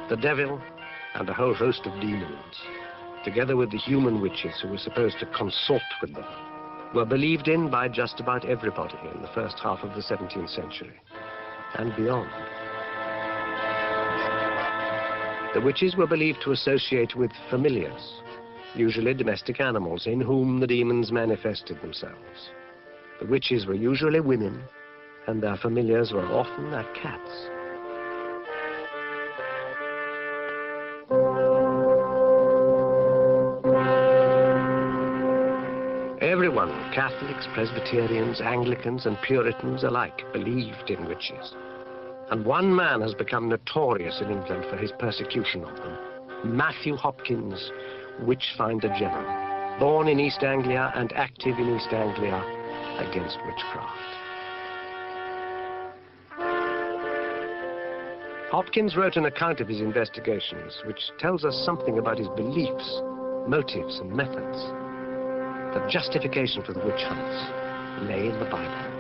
The devil and a whole host of demons, together with the human witches who were supposed to consort with them, were believed in by just about everybody in the first half of the 17th century and beyond. The witches were believed to associate with familiars, usually domestic animals, in whom the demons manifested themselves. The witches were usually women, and their familiars were often their cats. Everyone, Catholics, Presbyterians, Anglicans, and Puritans alike, believed in witches. And one man has become notorious in England for his persecution of them: Matthew Hopkins, witchfinder general, born in East Anglia and active in East Anglia against witchcraft. Hopkins wrote an account of his investigations, which tells us something about his beliefs, motives, and methods. The justification for the witch hunts lay in the Bible.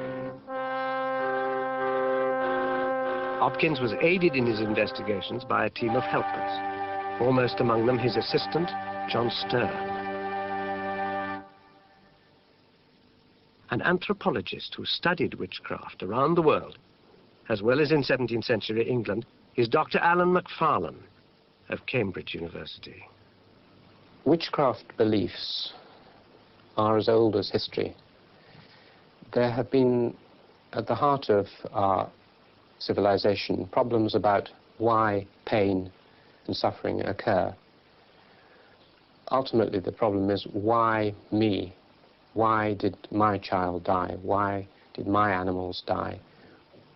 Hopkins was aided in his investigations by a team of helpers, foremost among them his assistant, John Stern. An anthropologist who studied witchcraft around the world, as well as in 17th century England, is Dr. Alan Macfarlane of Cambridge University. Witchcraft beliefs are as old as history. There have been, at the heart of our civilization, problems about why pain and suffering occur. Ultimately, the problem is, why me? Why did my child die? Why did my animals die?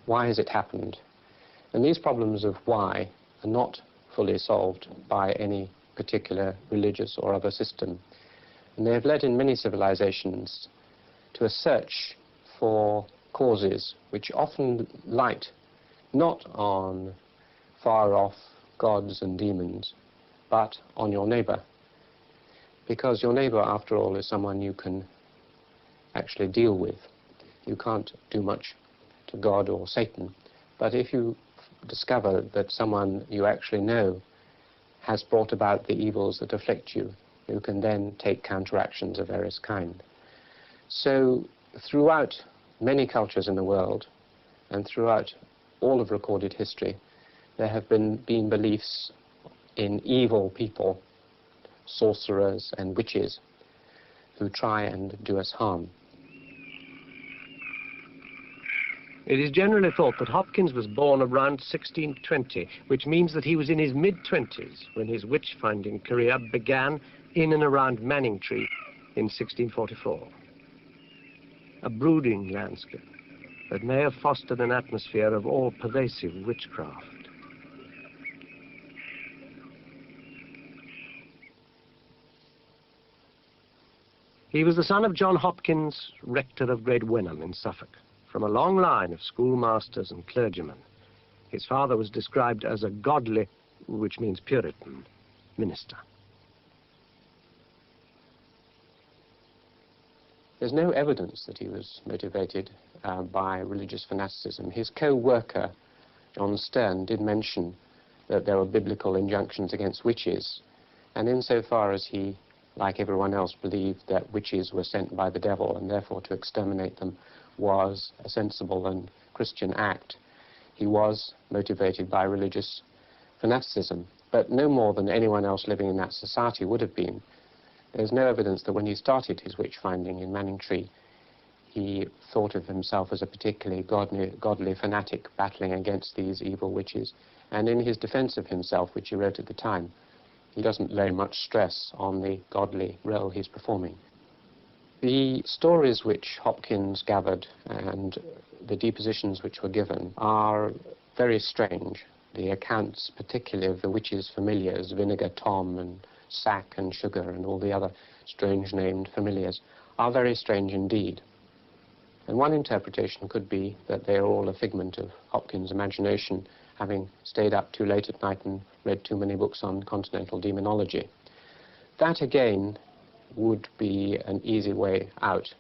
Why has it happened? And these problems of why are not fully solved by any particular religious or other system. And they have led in many civilizations to a search for causes which often light not on far-off gods and demons, but on your neighbor. Because your neighbor, after all, is someone you can actually deal with. You can't do much to God or Satan, but if you discover that someone you actually know has brought about the evils that afflict you, you can then take counteractions of various kind. So throughout many cultures in the world, and throughout all of recorded history, there have been beliefs in evil people, sorcerers and witches, who try and do us harm. It is generally thought that Hopkins was born around 1620, which means that he was in his mid-20s when his witch-finding career began in and around Manningtree in 1644. A brooding landscape that may have fostered an atmosphere of all-pervasive witchcraft. He was the son of John Hopkins, rector of Great Wenham in Suffolk, from a long line of schoolmasters and clergymen. His father was described as a godly, which means Puritan, minister. There's no evidence that he was motivated by religious fanaticism. His co-worker, John Stern, did mention that there were biblical injunctions against witches, and insofar as he, like everyone else, believed that witches were sent by the devil and therefore to exterminate them was a sensible and Christian act, he was motivated by religious fanaticism, but no more than anyone else living in that society would have been. There's no evidence that when he started his witch-finding in Manningtree, he thought of himself as a particularly godly fanatic battling against these evil witches. And in his defense of himself, which he wrote at the time, he doesn't lay much stress on the godly role he's performing. The stories which Hopkins gathered and the depositions which were given are very strange. The accounts, particularly of the witches' familiars, Vinegar Tom and Sack and Sugar and all the other strange-named familiars, are very strange indeed. And one interpretation could be that they are all a figment of Hopkins' imagination, having stayed up too late at night and read too many books on continental demonology. That, again, would be an easy way out,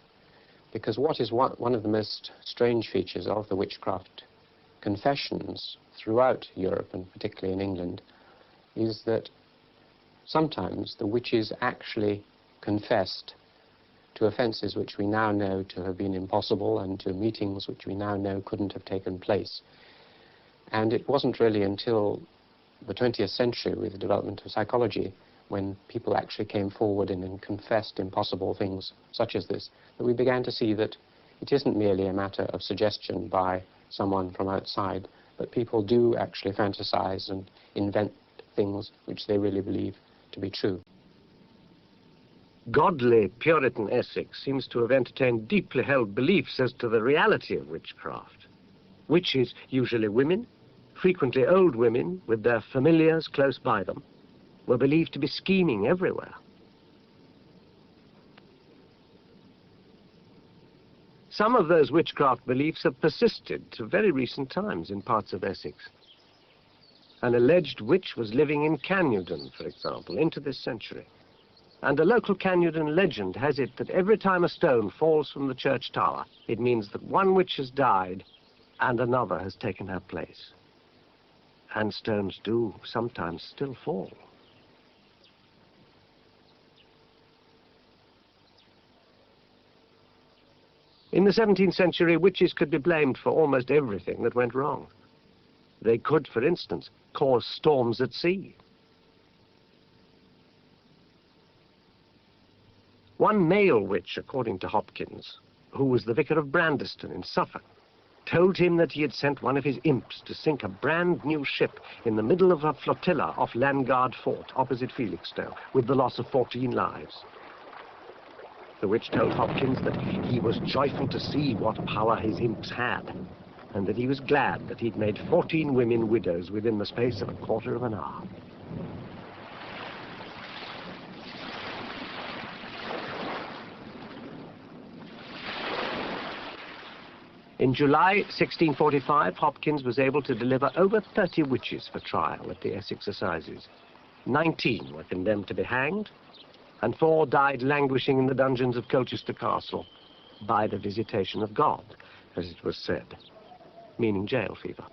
because what is one of the most strange features of the witchcraft confessions throughout Europe, and particularly in England, is that sometimes the witches actually confessed to offences which we now know to have been impossible and to meetings which we now know couldn't have taken place. And it wasn't really until the 20th century, with the development of psychology, when people actually came forward and confessed impossible things such as this, that we began to see that it isn't merely a matter of suggestion by someone from outside, but people do actually fantasize and invent things which they really believe to be true. Godly Puritan Essex seems to have entertained deeply held beliefs as to the reality of witchcraft. Witches, usually women, frequently old women with their familiars close by them, were believed to be scheming everywhere. Some of those witchcraft beliefs have persisted to very recent times in parts of Essex. An alleged witch was living in Canewdon, for example, into this century. And a local Canewdon legend has it that every time a stone falls from the church tower, it means that one witch has died and another has taken her place. And stones do sometimes still fall. In the 17th century, witches could be blamed for almost everything that went wrong. They could, for instance, cause storms at sea. One male witch, according to Hopkins, who was the vicar of Brandeston in Suffolk, told him that he had sent one of his imps to sink a brand new ship in the middle of a flotilla off Landguard Fort, opposite Felixstowe, with the loss of 14 lives. The witch told Hopkins that he was joyful to see what power his imps had, and that he was glad that he'd made 14 women widows within the space of a quarter of an hour. In July 1645, Hopkins was able to deliver over 30 witches for trial at the Essex Assizes. 19 were condemned to be hanged, and 4 died languishing in the dungeons of Colchester Castle by the visitation of God, as it was said, meaning jail fever.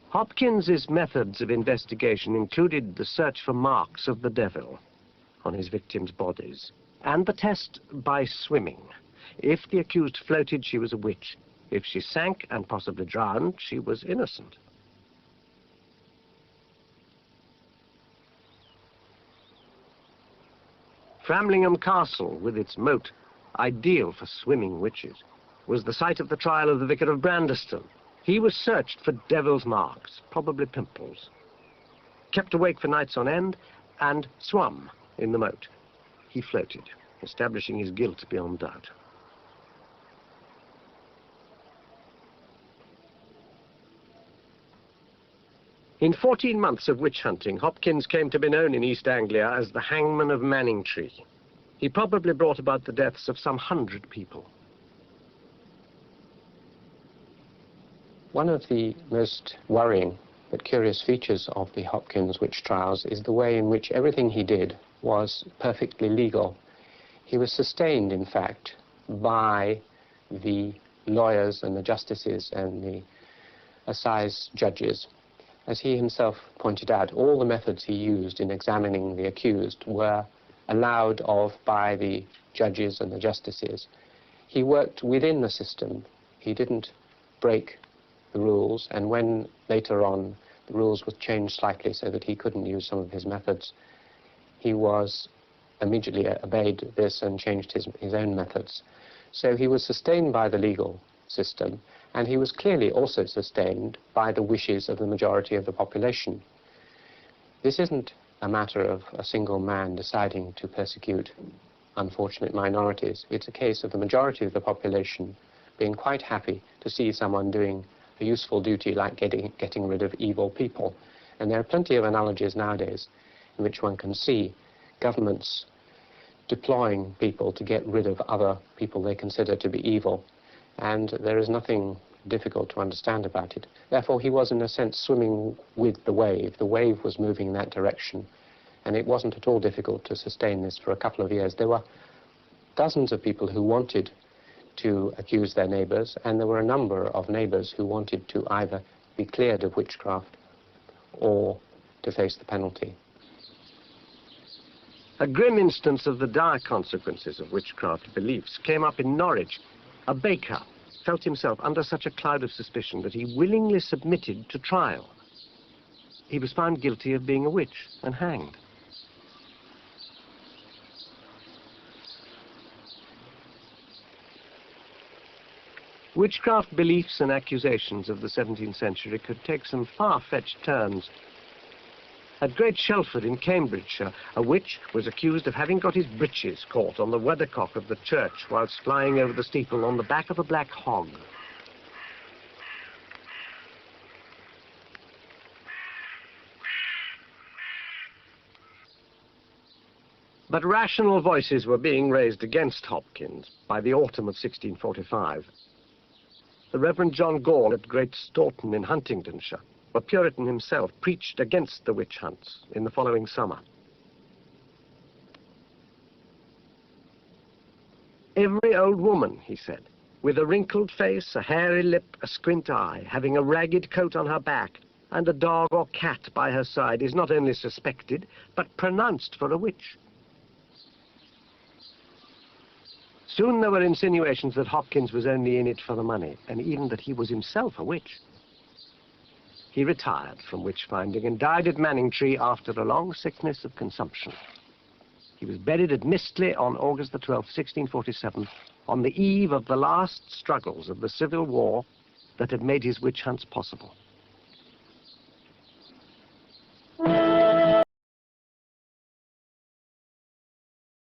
Hopkins's methods of investigation included the search for marks of the devil on his victims' bodies, and the test by swimming. If the accused floated, she was a witch. If she sank and possibly drowned, she was innocent. Framlingham Castle, with its moat, ideal for swimming witches, was the site of the trial of the vicar of Brandeston. He was searched for devil's marks, probably pimples, kept awake for nights on end, and swum in the moat. He floated, establishing his guilt beyond doubt. In 14 months of witch hunting, Hopkins came to be known in East Anglia as the Hangman of Manningtree. He probably brought about the deaths of some 100 people. One of the most worrying but curious features of the Hopkins witch trials is the way in which everything he did was perfectly legal. He was sustained, in fact, by the lawyers and the justices and the assize judges. As he himself pointed out, all the methods he used in examining the accused were allowed of by the judges and the justices. He worked within the system. He didn't break the rules, and when later on the rules were changed slightly so that he couldn't use some of his methods, he was immediately obeyed this and changed his own methods. So he was sustained by the legal system, and he was clearly also sustained by the wishes of the majority of the population. This isn't a matter of a single man deciding to persecute unfortunate minorities. It's a case of the majority of the population being quite happy to see someone doing a useful duty like getting rid of evil people. And there are plenty of analogies nowadays in which one can see governments deploying people to get rid of other people they consider to be evil. And there is nothing difficult to understand about it. Therefore, he was, in a sense, swimming with the wave. The wave was moving in that direction, and it wasn't at all difficult to sustain this for a couple of years. There were dozens of people who wanted to accuse their neighbours, and there were a number of neighbours who wanted to either be cleared of witchcraft or to face the penalty. A grim instance of the dire consequences of witchcraft beliefs came up in Norwich. A baker felt himself under such a cloud of suspicion that he willingly submitted to trial. He was found guilty of being a witch and hanged. Witchcraft beliefs and accusations of the 17th century could take some far-fetched turns. At Great Shelford in Cambridgeshire, a witch was accused of having got his breeches caught on the weathercock of the church whilst flying over the steeple on the back of a black hog. But rational voices were being raised against Hopkins by the autumn of 1645. The Reverend John Gore at Great Staunton in Huntingdonshire, a Puritan himself, preached against the witch hunts in the following summer. Every old woman, he said, with a wrinkled face, a hairy lip, a squint eye, having a ragged coat on her back, and a dog or cat by her side, is not only suspected, but pronounced for a witch. Soon there were insinuations that Hopkins was only in it for the money, and even that he was himself a witch. He retired from witch-finding and died at Manningtree after a long sickness of consumption. He was buried at Mistley on August the 12th, 1647, on the eve of the last struggles of the Civil War that had made his witch hunts possible.